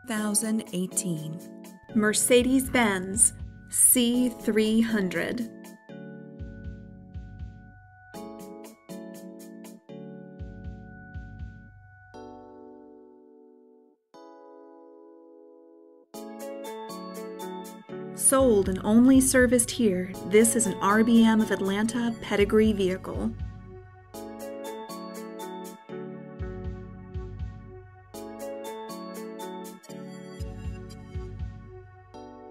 2018 Mercedes-Benz C300. Sold and only serviced here, this is an RBM of Atlanta pedigree vehicle.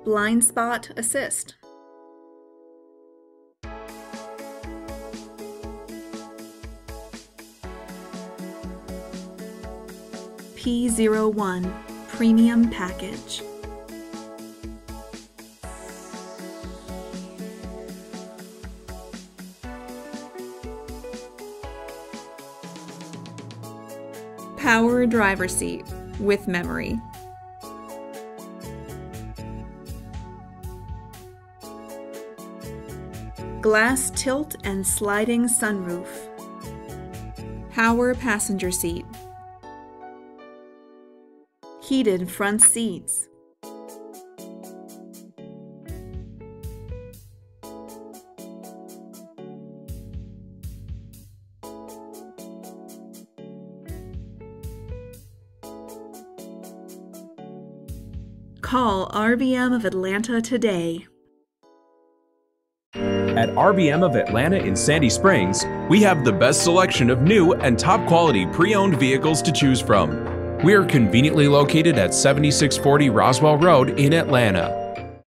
Blind spot assist. P01 premium package. Power driver seat with memory. Glass tilt and sliding sunroof. Power passenger seat. Heated front seats. Call RBM of Atlanta today. At RBM of Atlanta in Sandy Springs, we have the best selection of new and top quality pre-owned vehicles to choose from. We are conveniently located at 7640 Roswell Road in Atlanta.